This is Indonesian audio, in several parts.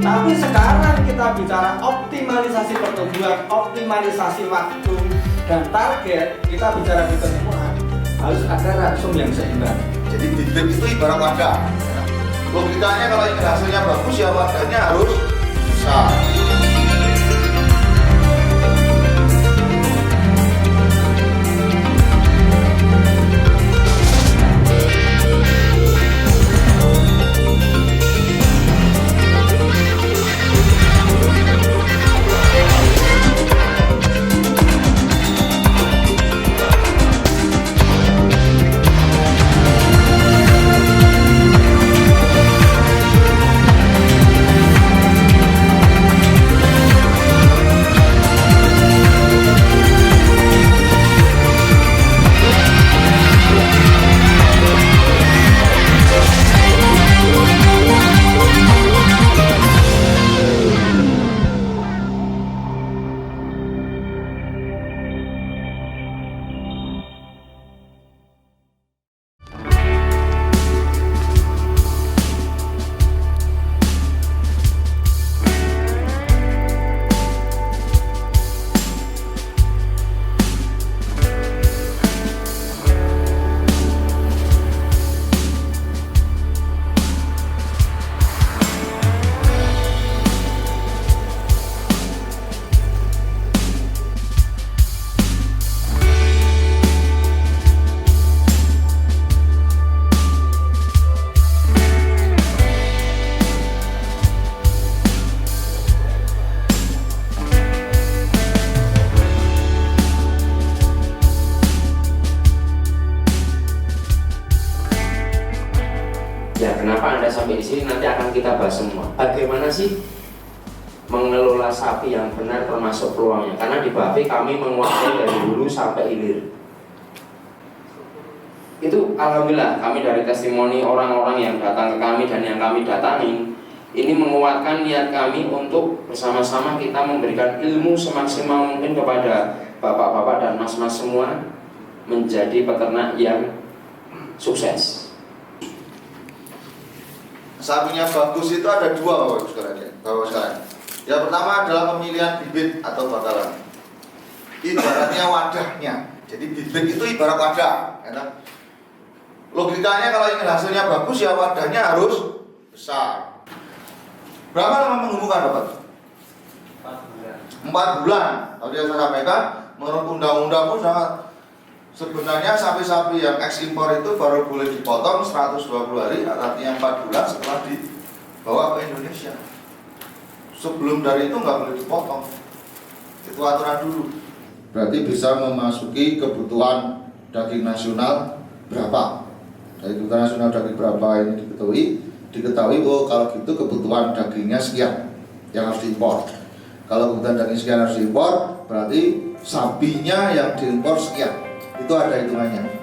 Tapi sekarang kita bicara optimalisasi pertumbuhan, optimalisasi waktu dan target, kita bicara ketemuan, harus ada rasum yang seimbang. Jadi bibit itu ibarat wadah. Logikanya kalau ingin hasilnya bagus ya wadahnya harus besar. Ya, kenapa Anda sampai di sini nanti akan kita bahas semua. Bagaimana sih mengelola sapi yang benar termasuk peluangnya? Karena di Bafi kami menguasai dari hulu sampai hilir. Itu alhamdulillah kami dari testimoni orang-orang yang datang ke kami dan yang kami datangi, ini menguatkan niat kami untuk bersama-sama kita memberikan ilmu semaksimal mungkin kepada bapak-bapak dan mas-mas semua menjadi peternak yang sukses. Sapinya bagus itu ada dua Bapak sekalian. Yang pertama adalah pemilihan bibit atau bakalan. Ibaratnya wadahnya. Jadi bibit itu ibarat wadah, ya. Logikanya kalau ingin hasilnya bagus ya wadahnya harus besar. Berapa lama menumbuhkan Bapak? 4 bulan. Tadi saya sampaikan menurut undang-undang pun sangat. Sebenarnya sapi-sapi yang ekspor itu baru boleh dipotong 120 hari, artinya 4 bulan setelah dibawa ke Indonesia. Sebelum dari itu nggak boleh dipotong. Itu aturan dulu. Berarti bisa memasuki kebutuhan daging nasional berapa? Dari kebutuhan nasional daging berapa ini diketahui oh kalau gitu kebutuhan dagingnya sekian yang harus diimpor. Kalau kebutuhan daging sekian harus diimpor, berarti sapinya yang diimpor sekian. Itu ada hitungannya.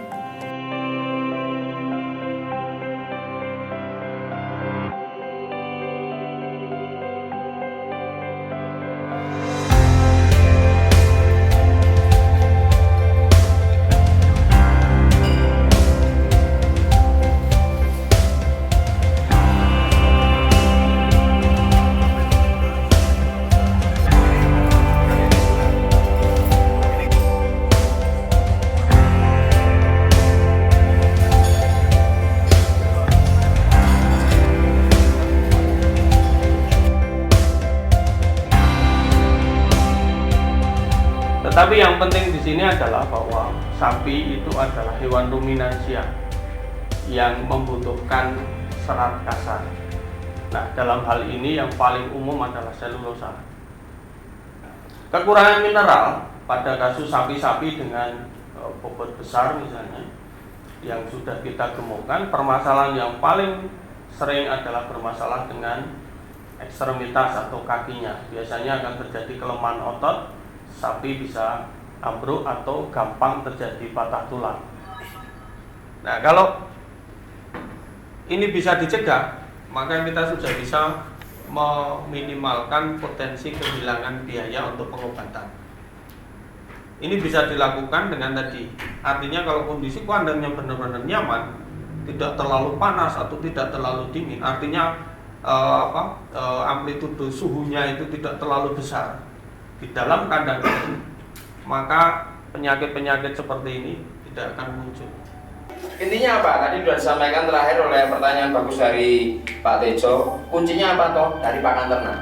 Tapi yang penting di sini adalah bahwa sapi itu adalah hewan ruminansia yang membutuhkan serat kasar. Nah, dalam hal ini yang paling umum adalah selulosa. Kekurangan mineral pada kasus sapi-sapi dengan bobot besar misalnya yang sudah kita gemukkan, permasalahan yang paling sering adalah bermasalah dengan ekstremitas atau kakinya. Biasanya akan terjadi kelemahan otot, sapi bisa ambruk atau gampang terjadi patah tulang. Nah, kalau ini bisa dicegah, maka kita sudah bisa meminimalkan potensi kehilangan biaya untuk pengobatan. Ini bisa dilakukan dengan tadi, artinya kalau kondisi kandangnya benar-benar nyaman, tidak terlalu panas atau tidak terlalu dingin, artinya amplitudo suhunya itu tidak terlalu besar di dalam kandang itu, maka penyakit-penyakit seperti ini tidak akan muncul. Intinya apa? Tadi sudah disampaikan terakhir oleh pertanyaan bagus dari Pak Tejo. Kuncinya apa toh? Dari pakan ternak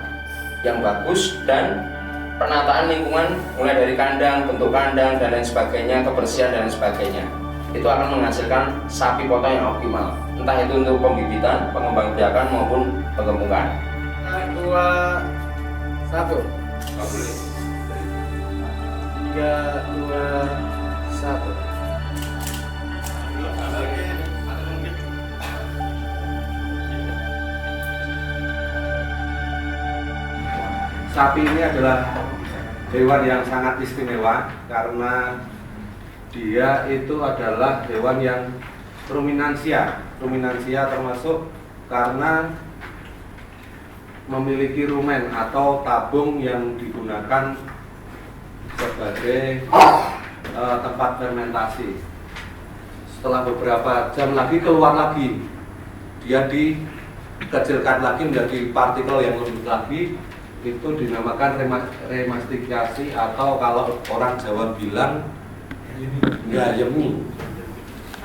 yang bagus dan penataan lingkungan, mulai dari kandang, bentuk kandang dan lain sebagainya, kebersihan dan lain sebagainya. Itu akan menghasilkan sapi potong yang optimal. Entah itu untuk pembibitan, pengembangbiakan maupun pengembangan. 2, 1. 3, 2, 1. Sapi ini adalah hewan yang sangat istimewa karena dia itu adalah hewan yang ruminansia. Ruminansia termasuk karena memiliki rumen atau tabung yang digunakan sebagai tempat fermentasi. Setelah beberapa jam lagi keluar lagi, dia dikecilkan lagi menjadi partikel yang lebih lagi. Itu dinamakan remastikasi atau kalau orang Jawa bilang ngayemi.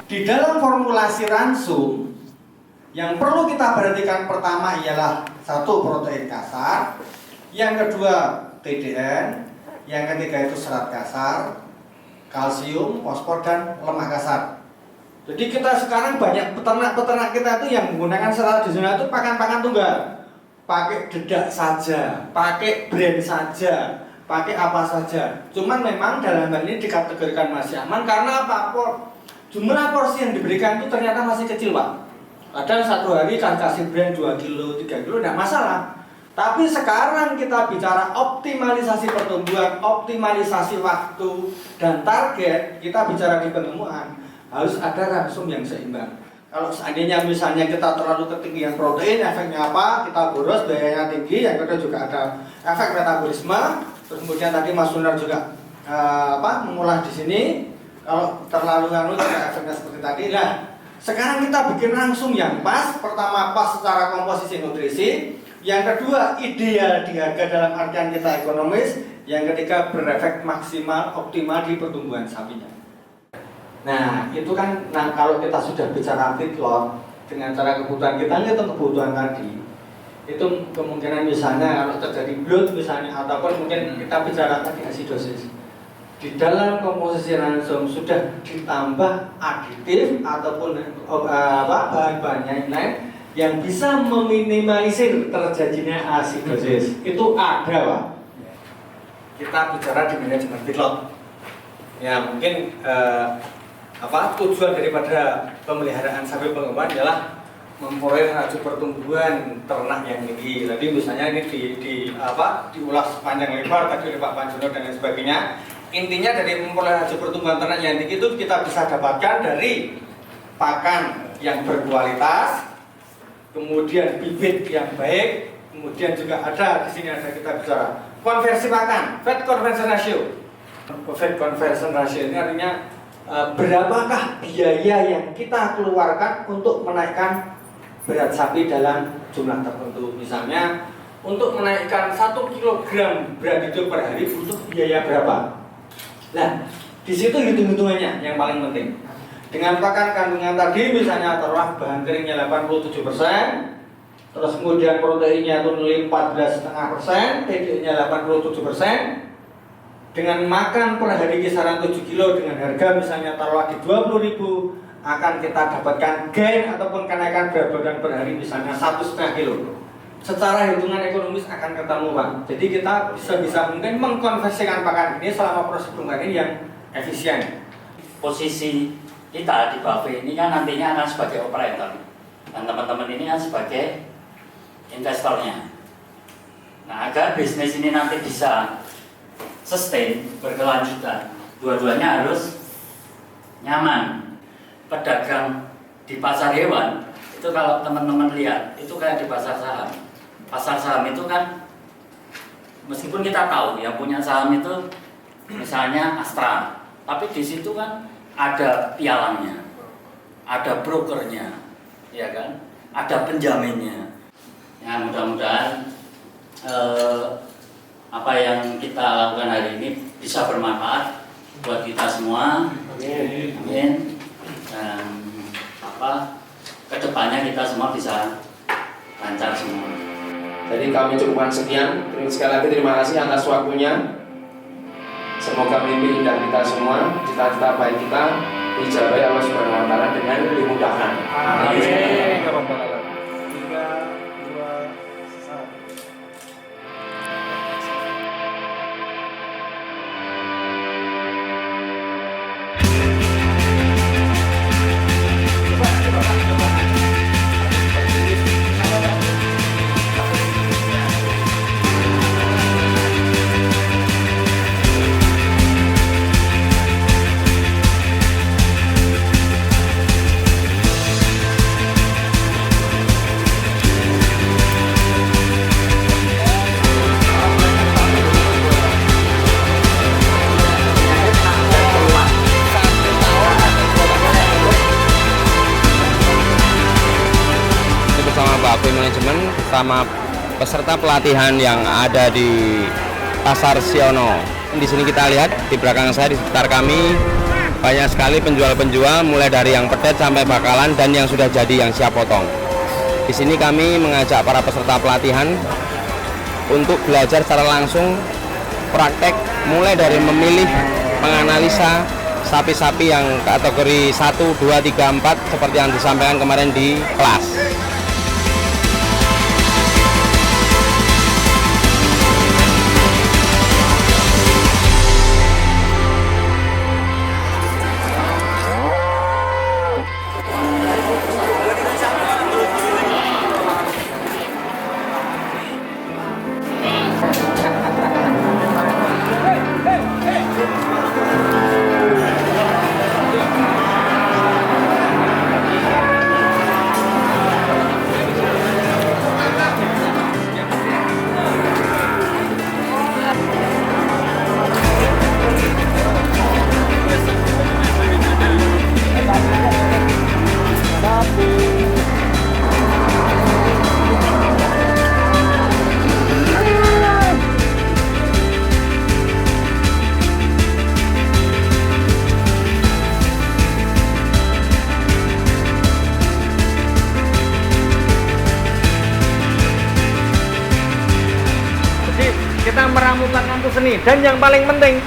Di dalam formulasi ransum yang perlu kita perhatikan pertama ialah 1 protein kasar, yang kedua TDN, yang ketiga itu serat kasar, kalsium, fosfor dan lemak kasar. Jadi kita sekarang banyak peternak-peternak kita itu yang menggunakan serat tradisional itu pakan-pakan tunggal. Pakai dedak saja, pakai brand saja, pakai apa saja. Cuman memang dalam hal ini dikategorikan masih aman karena apa? Jumlah porsi yang diberikan itu ternyata masih kecil, Pak. Kadang satu hari kan kasih brand 2 kilo, 3 kilo, tidak masalah. Tapi sekarang kita bicara optimalisasi pertumbuhan, optimalisasi waktu dan target. Kita bicara di penemuan, harus ada ransum yang seimbang. Kalau seandainya misalnya kita terlalu ketinggian protein, efeknya apa? Kita boros, biayanya tinggi. Yang kedua juga ada efek metabolisme. Terus kemudian tadi Mas Sunar juga mengolah di sini. Kalau terlalu juga efeknya seperti tadi. Nah, sekarang kita bikin langsung yang pas. Pertama pas secara komposisi nutrisi. Yang kedua ideal di harga dalam artian kita ekonomis. Yang ketiga berefek maksimal optimal di pertumbuhan sapinya. Nah, itu kan kalau kita sudah bicara feedlot dengan cara kebutuhan kita itu kebutuhan tadi. Itu kemungkinan misalnya kalau terjadi bloat misalnya ataupun mungkin kita bicara tadi asidosis. Di dalam komposisi ransum sudah ditambah aditif ataupun bahan-bahan yang lain yang bisa meminimalisir terjadinya asidosis. Itu ada, Pak. Kita bicara di manajemen feedlot. Ya, mungkin tujuan daripada pemeliharaan sapi pengembangan adalah memperoleh laju pertumbuhan ternak yang tinggi. Tadi misalnya ini diulas panjang lebar tadi oleh Pak Panjono dan lain sebagainya. Intinya dari memperoleh laju pertumbuhan ternak yang tinggi itu kita bisa dapatkan dari pakan yang berkualitas, kemudian bibit yang baik, kemudian juga ada di sini ada kita bicara konversi pakan, fat conversion ratio. Fat conversion ratio ini artinya berapakah biaya yang kita keluarkan untuk menaikkan berat sapi dalam jumlah tertentu. Misalnya untuk menaikkan 1 kg berat hidup per hari butuh biaya berapa. Nah, di situ hitung-hitungannya yang paling penting. Dengan pakan kandungan tadi misalnya taruhlah bahan keringnya 87%, terus kemudian proteinnya itu 14,5%, TDN-nya 87%. Dengan makan per hari kisaran 7 kilo dengan harga misalnya taruhlah di 20.000, akan kita dapatkan gain ataupun kenaikan berat badan per hari misalnya 1,5 kilo. Secara hitungan ekonomis akan ketemu, Pak. Jadi kita bisa mungkin mengkonversikan pakan ini selama proses pembangunan ini yang efisien. Posisi kita di Buffet ini kan nantinya akan sebagai operator dan teman-teman ini kan sebagai investornya. Nah, agar bisnis ini nanti bisa sustain, berkelanjutan, dua-duanya harus nyaman. Pedagang di pasar hewan itu kalau teman-teman lihat itu kayak di pasar saham. Pasar saham itu kan meskipun kita tahu yang punya saham itu misalnya Astra, tapi di situ kan ada pialangnya, ada brokernya, ya kan, ada penjaminnya. Ya mudah-mudahan apa yang kita lakukan hari ini bisa bermanfaat buat kita semua. Amin. Dan kedepannya kita semua bisa lancar semua. Jadi kami cukupkan sekian. Sekali lagi terima kasih atas waktunya. Semoga mimpi indah kita semua, cita-cita baik kita dijabai Allah Subhanahu wa taala dengan dimudahkan. Amin. Bersama Bape Manajemen sama peserta pelatihan yang ada di Pasar Siono. Di sini kita lihat di belakang saya, di sekitar kami banyak sekali penjual-penjual, mulai dari yang pedet sampai bakalan dan yang sudah jadi yang siap potong. Di sini kami mengajak para peserta pelatihan untuk belajar secara langsung praktek, mulai dari memilih, menganalisa sapi-sapi yang kategori 1, 2, 3, 4 seperti yang disampaikan kemarin di kelas. Kita meramukan itu seni, dan yang paling penting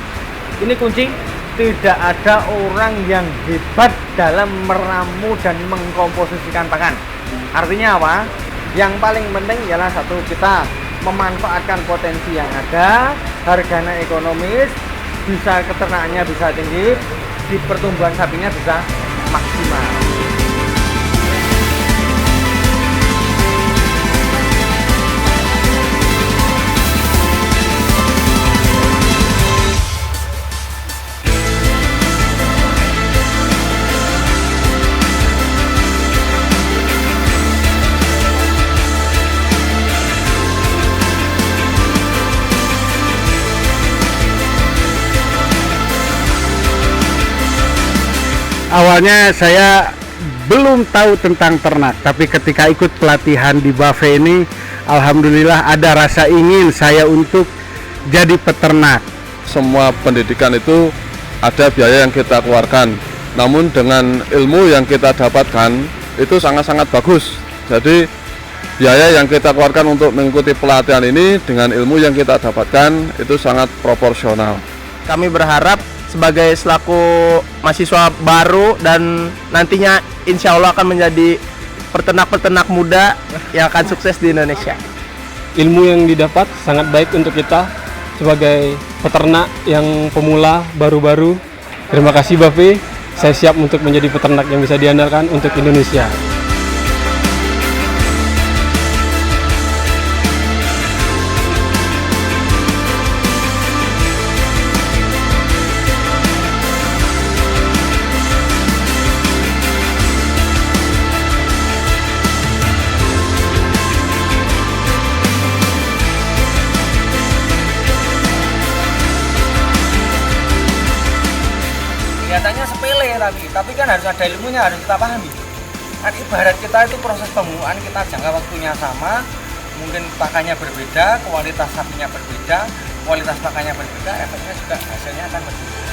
ini kunci, tidak ada orang yang hebat dalam meramu dan mengkomposisikan pakan. Artinya apa? Yang paling penting ialah satu, kita memanfaatkan potensi yang ada, harganya ekonomis, bisa keternaknya bisa tinggi, di pertumbuhan sapinya bisa maksimal. Awalnya saya belum tahu tentang ternak, tapi ketika ikut pelatihan di Bape ini, alhamdulillah ada rasa ingin saya untuk jadi peternak. Semua pendidikan itu ada biaya yang kita keluarkan, namun dengan ilmu yang kita dapatkan itu sangat-sangat bagus. Jadi biaya yang kita keluarkan untuk mengikuti pelatihan ini dengan ilmu yang kita dapatkan itu sangat proporsional. Kami berharap sebagai selaku mahasiswa baru dan nantinya insya Allah akan menjadi peternak-peternak muda yang akan sukses di Indonesia. Ilmu yang didapat sangat baik untuk kita sebagai peternak yang pemula baru-baru. Terima kasih Bape, saya siap untuk menjadi peternak yang bisa diandalkan untuk Indonesia. Kelihatannya sepele tapi kan harus ada ilmunya, harus kita pahami. Kan ibarat kita itu proses pembuahan, kita jangka waktunya sama, mungkin pakannya berbeda, kualitas sapinya berbeda, kualitas pakannya berbeda, efeknya juga hasilnya akan berbeda.